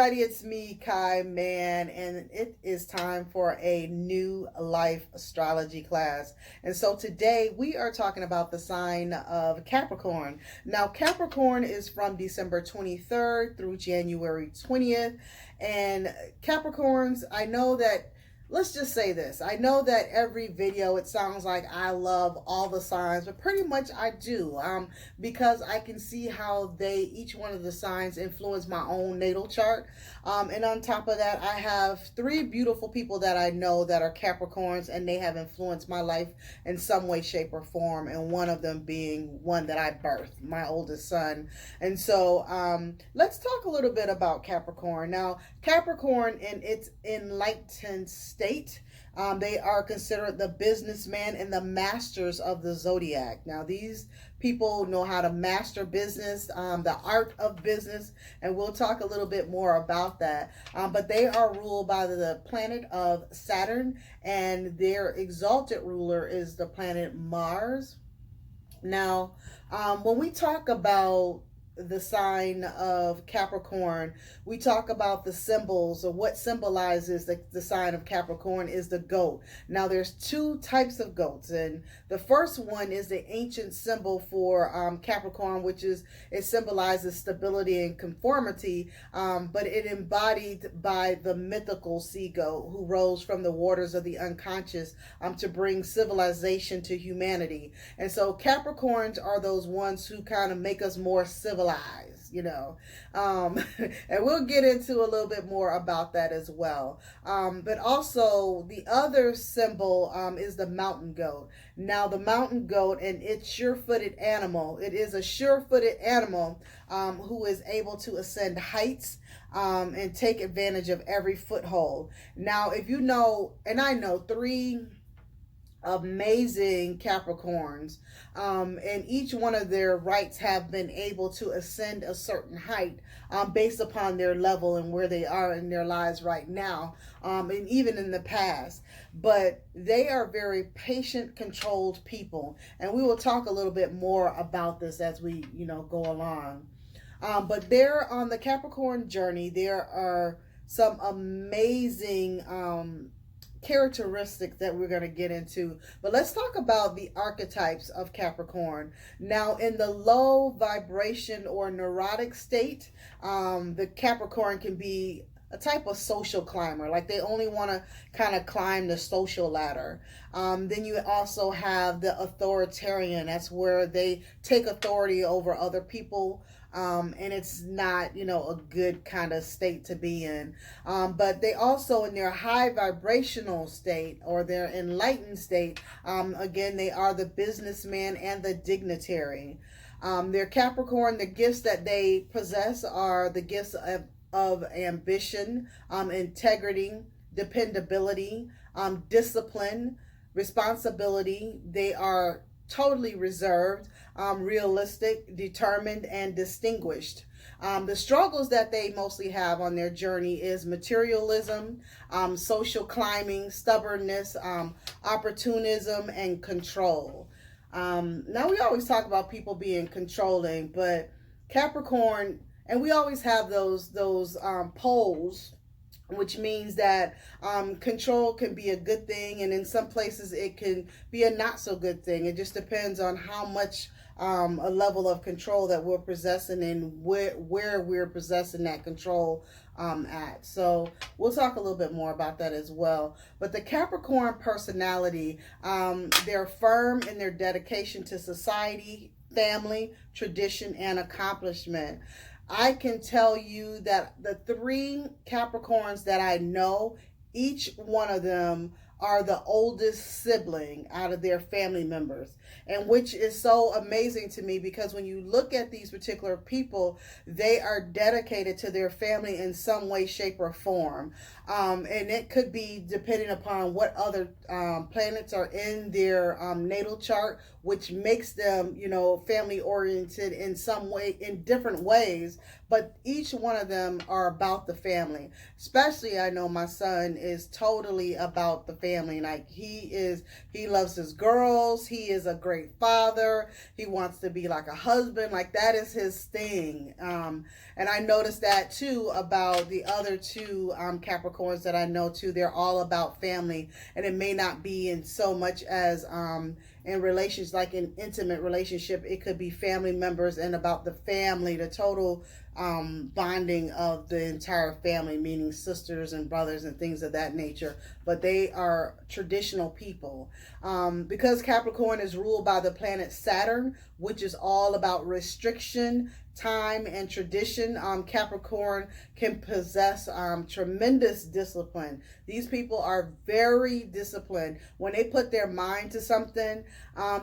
everybody, it's me, Kai Man, and it is time for a new life astrology class. And so today we are talking about the sign of Capricorn. Now, Capricorn is from December 23rd through January 20th. And Capricorns, I know that let's just say this. I know that every video it sounds like I love all the signs, but pretty much I do, because I can see how each one of the signs influence my own natal chart. And on top of that, I have three beautiful people that I know that are Capricorns, and they have influenced my life in some way, shape, or form. And one of them being one that I birthed, my oldest son. And so let's talk a little bit about Capricorn. Now, Capricorn in its enlightened state, they are considered the businessman and the masters of the zodiac. Now, these people know how to master business, the art of business, and we'll talk a little bit more about that. But they are ruled by the planet of Saturn, and their exalted ruler is the planet Mars. Now, when we talk about the sign of Capricorn, we talk about the symbols, or what symbolizes the sign of Capricorn is the goat. Now, there's two types of goats, and the first one is the ancient symbol for Capricorn, which is, it symbolizes stability and conformity, but it embodied by the mythical sea goat who rose from the waters of the unconscious to bring civilization to humanity. And so Capricorns are those ones who kind of make us more civilized, and we'll get into a little bit more about that as well. But also the other symbol is the mountain goat. Now, the mountain goat, and it's sure-footed animal. It is a sure-footed animal who is able to ascend heights and take advantage of every foothold. Now, if you know, and I know three amazing Capricorns, and each one of their rights have been able to ascend a certain height based upon their level and where they are in their lives right now, and even in the past. But they are very patient, controlled people, and we will talk a little bit more about this as we go along. But there, on the Capricorn journey, there are some amazing characteristics that we're going to get into. But let's talk about the archetypes of Capricorn. Now, in the low vibration or neurotic state, the Capricorn can be a type of social climber, like they only want to kind of climb the social ladder. Then you also have the authoritarian. That's where they take authority over other people, and it's not, a good kind of state to be in. But they also, in their high vibrational state or their enlightened state, again, they are the businessman and the dignitary. Their Capricorn, the gifts that they possess are the gifts of ambition, integrity, dependability, discipline, responsibility. They are totally reserved, realistic, determined, and distinguished. The struggles that they mostly have on their journey is materialism, social climbing, stubbornness, opportunism, and control. Now, we always talk about people being controlling, but Capricorn, and we always have those poles, which means that control can be a good thing, and in some places it can be a not so good thing. It just depends on how much a level of control that we're possessing and where we're possessing that control at. So we'll talk a little bit more about that as well. But the Capricorn personality, they're firm in their dedication to society, family, tradition, and accomplishment. I can tell you that the three Capricorns that I know, each one of them are the oldest sibling out of their family members, and which is so amazing to me, because when you look at these particular people, they are dedicated to their family in some way, shape, or form. And it could be depending upon what other planets are in their natal chart, which makes them, family oriented in some way, in different ways. but each one of them are about the family. Especially, I know my son is totally about the family. Like he loves his girls. He is a great father. He wants to be like a husband. Like that is his thing. And I noticed that too about the other two Capricorns that I know too. They're all about family, and it may not be in so much as in relations, like in intimate relationship. It could be family members and about the family, the total bonding of the entire family, meaning sisters and brothers and things of that nature. But they are traditional people. Because Capricorn is ruled by the planet Saturn, which is all about restriction, time, and tradition. Capricorn can possess tremendous discipline. These people are very disciplined. When they put their mind to something,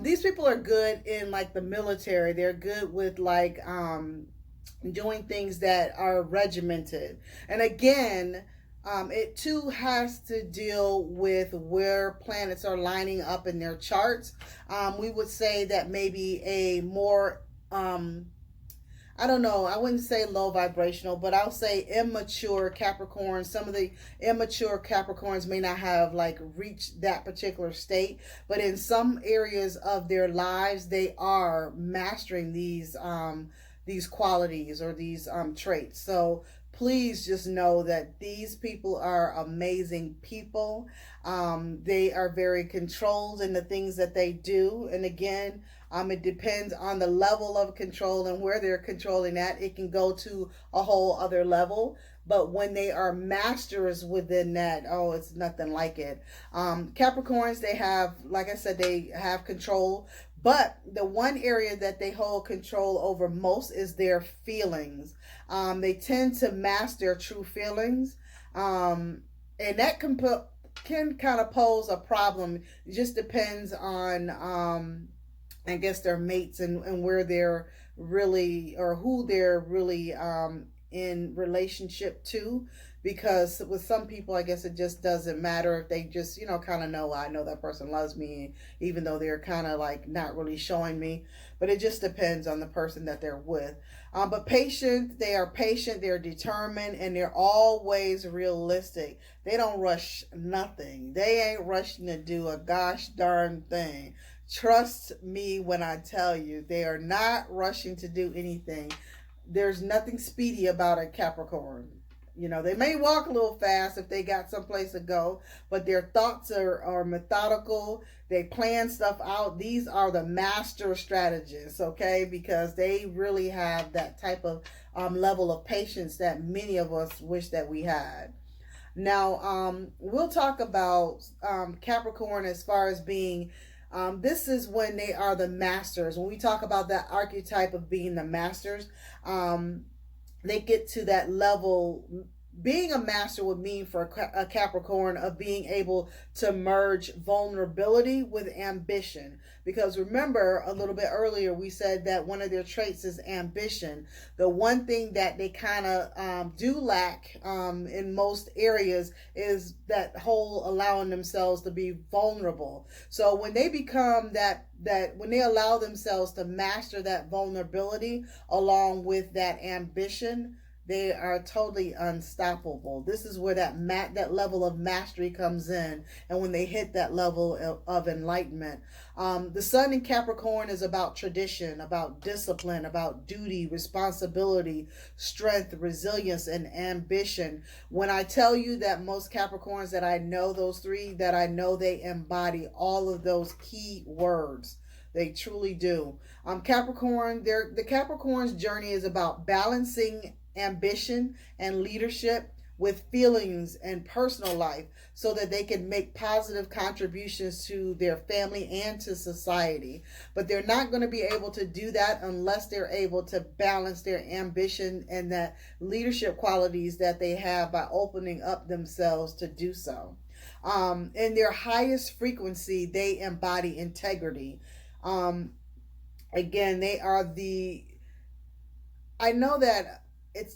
these people are good in like the military. They're good with like doing things that are regimented. And again, it too has to deal with where planets are lining up in their charts. We would say that maybe a more I don't know, I wouldn't say low vibrational, but I'll say immature Capricorns. Some of the immature Capricorns may not have like reached that particular state, but in some areas of their lives, they are mastering these qualities or these traits. So please just know that these people are amazing people. They are very controlled in the things that they do. And again, it depends on the level of control and where they're controlling at. It can go to a whole other level. But when they are masters within that, oh, it's nothing like it. Capricorns, they have, like I said, they have control. But the one area that they hold control over most is their feelings. They tend to mask their true feelings. And that can kind of pose a problem. It just depends on I guess their mates and where they're really, or who they're really in relationship to. Because with some people, I guess it just doesn't matter if they just, kind of know, I know that person loves me, even though they're kind of like not really showing me. But it just depends on the person that they're with. But patient, they are patient, they're determined, and they're always realistic. They don't rush nothing. They ain't rushing to do a gosh darn thing. Trust me when I tell you, they are not rushing to do anything. There's nothing speedy about a Capricorn. They may walk a little fast if they got someplace to go, but their thoughts are methodical. They plan stuff out. These are the master strategists, okay? Because they really have that type of level of patience that many of us wish that we had. Now, we'll talk about Capricorn as far as being this is when they are the masters. When we talk about that archetype of being the masters, they get to that level. Being a master would mean for a Capricorn of being able to merge vulnerability with ambition. Because remember, a little bit earlier, we said that one of their traits is ambition. The one thing that they kind of do lack in most areas is that whole allowing themselves to be vulnerable. So when they become that when they allow themselves to master that vulnerability along with that ambition, they are totally unstoppable. This is where that level of mastery comes in, and when they hit that level of enlightenment. The sun in Capricorn is about tradition, about discipline, about duty, responsibility, strength, resilience, and ambition. When I tell you that most Capricorns that I know, those three, that I know they embody all of those key words. They truly do. Capricorn, the Capricorn's journey is about balancing ambition and leadership with feelings and personal life so that they can make positive contributions to their family and to society. But they're not going to be able to do that unless they're able to balance their ambition and that leadership qualities that they have by opening up themselves to do so. In their highest frequency, they embody integrity. Again, they are I know that it's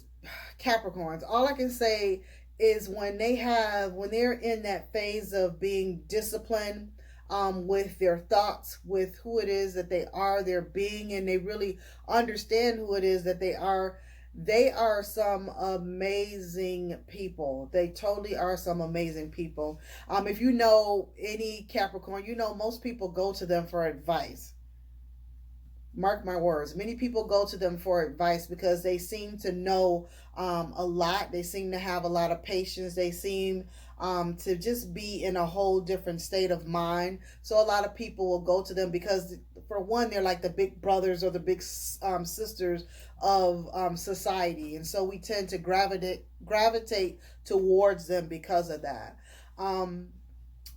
Capricorns. All I can say is when they're in that phase of being disciplined with their thoughts, with who it is that they are, their being, and they really understand who it is that they are, They are some amazing people. They totally are some amazing people. If you know any Capricorn, you know most people go to them for advice. Mark my words, many people go to them for advice because they seem to know a lot. They seem to have a lot of patience. They seem to just be in a whole different state of mind. So a lot of people will go to them because, for one, they're like the big brothers or the big sisters of society, and so we tend to gravitate towards them because of that. Um,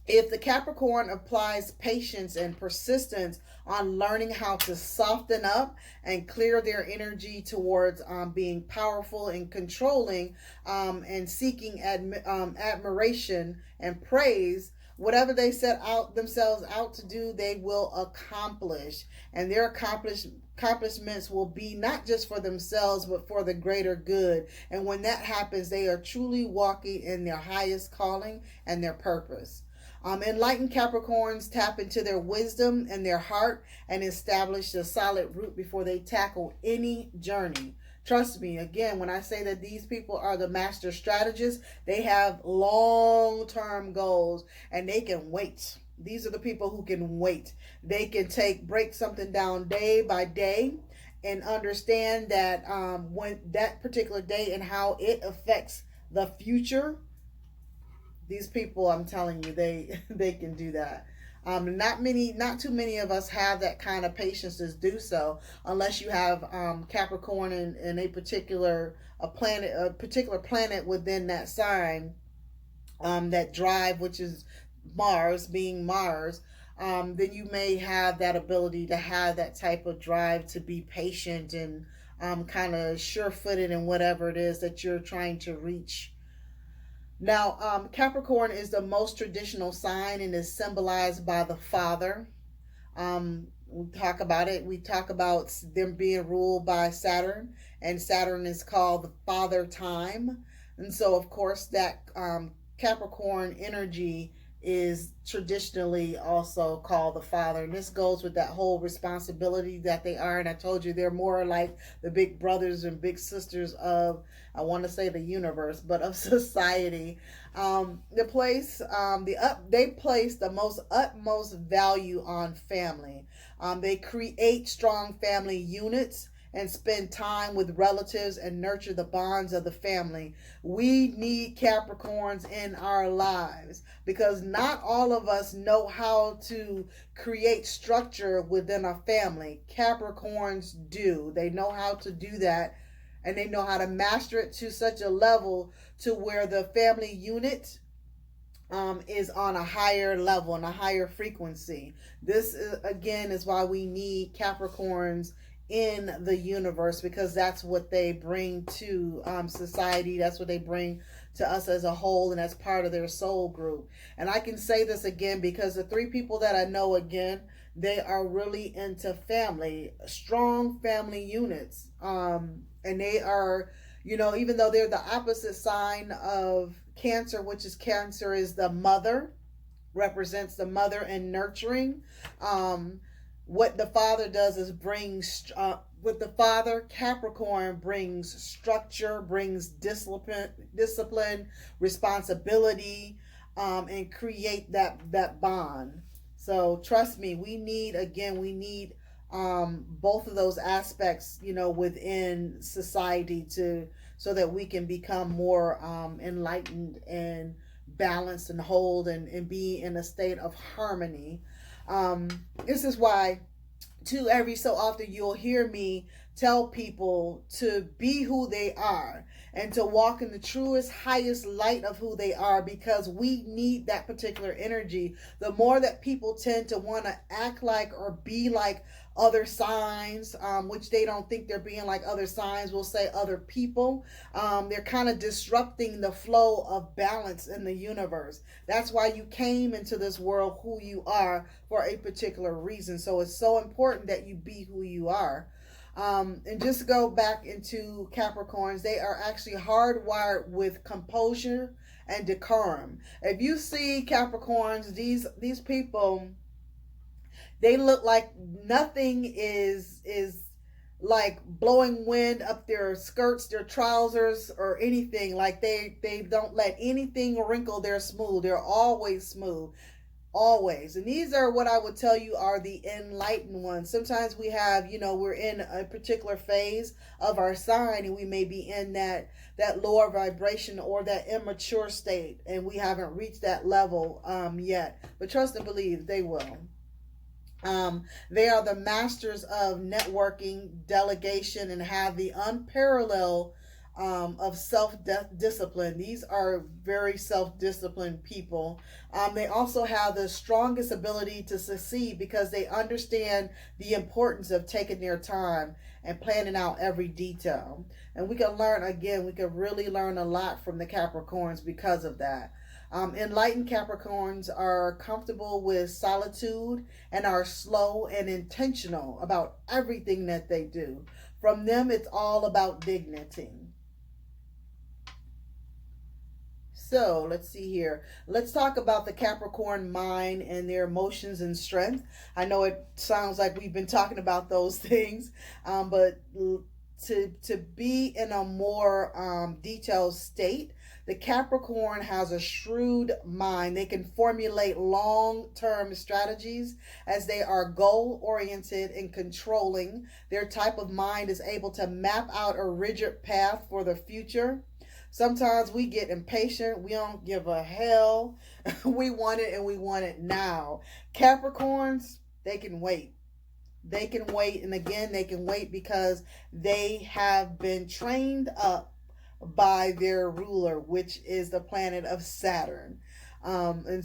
if the Capricorn applies patience and persistence on learning how to soften up and clear their energy towards being powerful and controlling, and seeking admiration and praise, whatever they set out themselves out to do, they will accomplish. And their accomplishments will be not just for themselves, but for the greater good. And when that happens, they are truly walking in their highest calling and their purpose. Enlightened Capricorns tap into their wisdom and their heart and establish a solid root before they tackle any journey. Trust me, again, when I say that these people are the master strategists, they have long-term goals and they can wait. These are the people who can wait. They can break something down day by day and understand that when that particular day and how it affects the future. These people, I'm telling you, they can do that. Not too many of us have that kind of patience to do so, unless you have Capricorn in a particular planet within that sign, that drive, which is Mars, being Mars. Then you may have that ability to have that type of drive to be patient and kind of sure-footed in whatever it is that you're trying to reach. Now, Capricorn is the most traditional sign and is symbolized by the father. We talk about it. We talk about them being ruled by Saturn, and Saturn is called the father time. And so, of course, that Capricorn energy is traditionally also called the father. And this goes with that whole responsibility that they are. And I told you they're more like the big brothers and big sisters of, I want to say the universe, but of society. They place the most utmost value on family. They create strong family units and spend time with relatives and nurture the bonds of the family. We need Capricorns in our lives because not all of us know how to create structure within a family. Capricorns do. They know how to do that, and they know how to master it to such a level to where the family unit is on a higher level and a higher frequency. This again is why we need Capricorns in the universe, because that's what they bring to society. That's what they bring to us as a whole, and that's part of their soul group. And I can say this again because the three people that I know, again, they are really into family, strong family units. And they are, even though they're the opposite sign of Cancer, which is Cancer is the mother, represents the mother and nurturing. What the father does is with the father, Capricorn brings structure, brings discipline, responsibility, and create that bond. So trust me, we need both of those aspects, within society so that we can become more enlightened and balanced and hold and be in a state of harmony. This is why, too, every so often you'll hear me tell people to be who they are and to walk in the truest, highest light of who they are, because we need that particular energy. The more that people tend to want to act like or be like other signs, which they don't think they're being like other signs, we'll say other people, they're kind of disrupting the flow of balance in the universe. That's why you came into this world who you are for a particular reason. So it's so important that you be who you are. And just go back into Capricorns, they are actually hardwired with composure and decorum. If you see Capricorns, these people, they look like nothing is like blowing wind up their skirts, their trousers, or anything. Like they don't let anything wrinkle their smooth. They're always smooth. Always. And these are what I would tell you are the enlightened ones. Sometimes we have, we're in a particular phase of our sign, and we may be in that lower vibration or that immature state, and we haven't reached that level yet. But trust and believe they will. They are the masters of networking, delegation, and have the unparalleled of self-discipline. These are very self-disciplined people. They also have the strongest ability to succeed because they understand the importance of taking their time and planning out every detail. And we can learn, again, we can really learn a lot from the Capricorns because of that. Enlightened Capricorns are comfortable with solitude and are slow and intentional about everything that they do. From them, it's all about dignity. So let's see here. Let's talk about the Capricorn mind and their emotions and strength. I know it sounds like we've been talking about those things, but to be in a more detailed state, the Capricorn has a shrewd mind. They can formulate long-term strategies as they are goal-oriented and controlling. Their type of mind is able to map out a rigid path for the future. Sometimes we get impatient. We don't give a hell. We want it and we want it now. Capricorns, they can wait. They can wait. And again, they can wait because they have been trained up by their ruler, which is the planet of Saturn,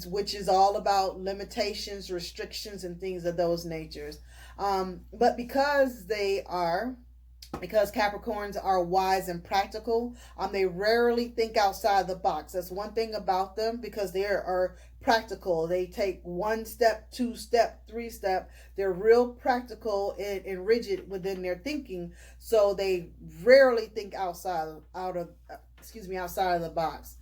which is all about limitations, restrictions, and things of those natures. But because Capricorns are wise and practical, they rarely think outside the box. That's one thing about them, because they are practical. They take one step, two step, three step. They're real practical and rigid within their thinking. So they rarely think outside of the box.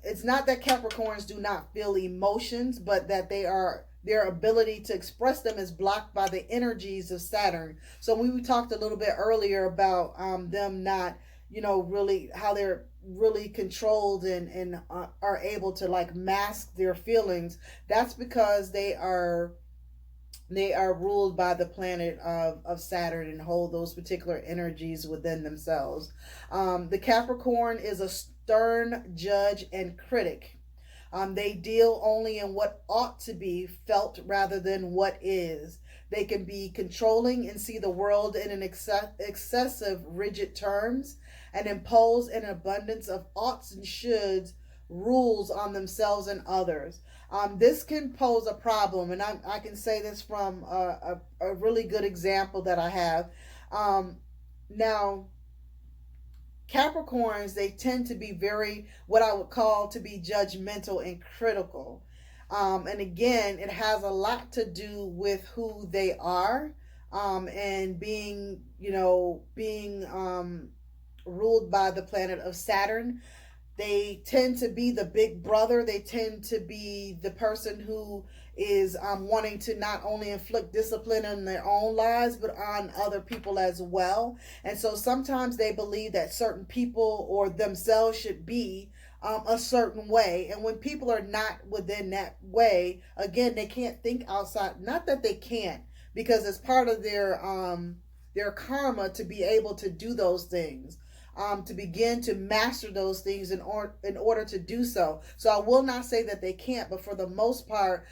It's not that Capricorns do not feel emotions, but that their ability to express them is blocked by the energies of Saturn. So we talked a little bit earlier about them not, really how they're really controlled and are able to like mask their feelings. That's because they are ruled by the planet of Saturn and hold those particular energies within themselves. The Capricorn is a stern judge and critic. They deal only in what ought to be felt rather than what is. They can be controlling and see the world in an excessive rigid terms and impose an abundance of oughts and shoulds rules on themselves and others. This can pose a problem, and I can say this from a really good example that I have. Now, Capricorns, they tend to be very, what I would call to be judgmental and critical. And again, it has a lot to do with who they are, and being ruled by the planet of Saturn. They tend to be the big brother. They tend to be the person who is wanting to not only inflict discipline in their own lives, but on other people as well. And so sometimes they believe that certain people or themselves should be a certain way. And when people are not within that way, again, they can't think outside. Not that they can't, because it's part of their karma to be able to do those things. To begin to master those things in order to do so. So I will not say that they can't, but for the most part,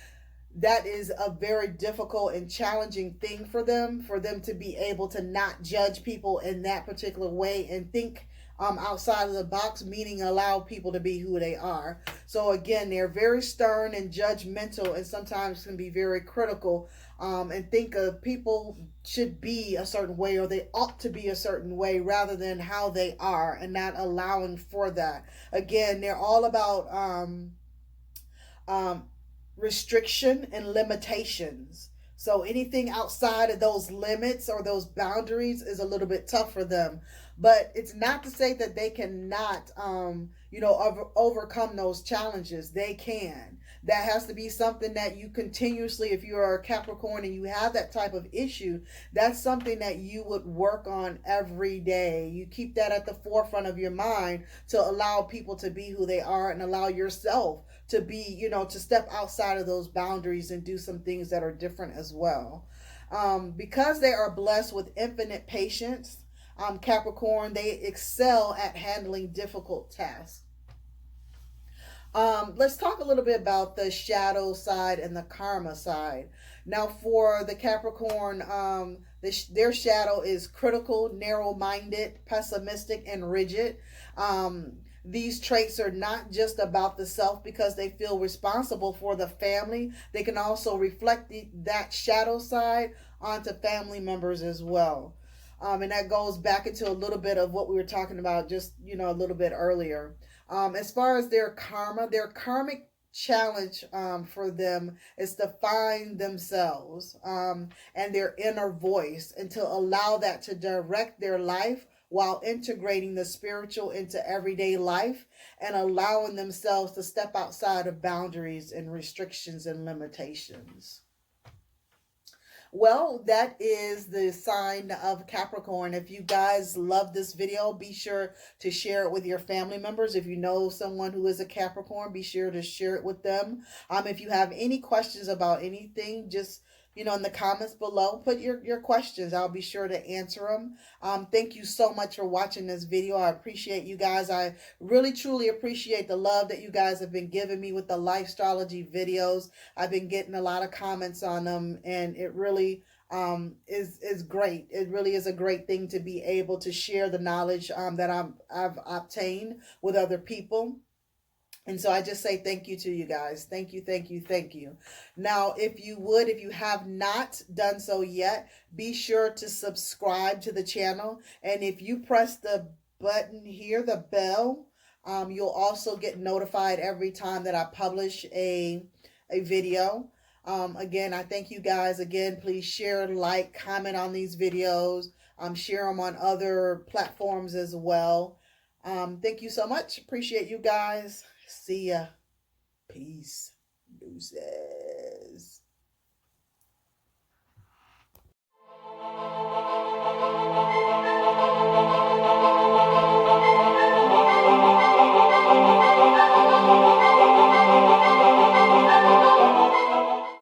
that is a very difficult and challenging thing for them to be able to not judge people in that particular way and think outside of the box, meaning allow people to be who they are. So again, they're very stern and judgmental, and sometimes can be very critical, and think of people should be a certain way, or they ought to be a certain way, rather than how they are, and not allowing for that. Again, they're all about restriction and limitations. So anything outside of those limits or those boundaries is a little bit tough for them. But it's not to say that they cannot, overcome those challenges. They can. That has to be something that you continuously, if you are a Capricorn and you have that type of issue, that's something that you would work on every day. You keep that at the forefront of your mind to allow people to be who they are and allow yourself to be, to step outside of those boundaries and do some things that are different as well. Because they are blessed with infinite patience, Capricorn, they excel at handling difficult tasks. Let's talk a little bit about the shadow side and the karma side. Now, for the Capricorn, their shadow is critical, narrow minded, pessimistic, and rigid. These traits are not just about the self because they feel responsible for the family. They can also reflect that shadow side onto family members as well. And that goes back into a little bit of what we were talking about just, a little bit earlier. As far as their karma, their karmic challenge for them is to find themselves and their inner voice and to allow that to direct their life while integrating the spiritual into everyday life and allowing themselves to step outside of boundaries and restrictions and limitations. Well, that is the sign of Capricorn. If you guys love this video, be sure to share it with your family members. If you know someone who is a Capricorn, be sure to share it with them. If you have any questions about anything, just in the comments below, put your questions. I'll be sure to answer them. Thank you so much for watching this video. I appreciate you guys. I really, truly appreciate the love that you guys have been giving me with the LifeStrology videos. I've been getting a lot of comments on them, and it really is great. It really is a great thing to be able to share the knowledge that I've obtained with other people. And so I just say thank you to you guys. Thank you, thank you, thank you. Now, if you have not done so yet, be sure to subscribe to the channel. And if you press the button here, the bell, you'll also get notified every time that I publish a video. Again, I thank you guys. Again, please share, like, comment on these videos. Share them on other platforms as well. Thank you so much. Appreciate you guys. See ya. Peace. Deuces.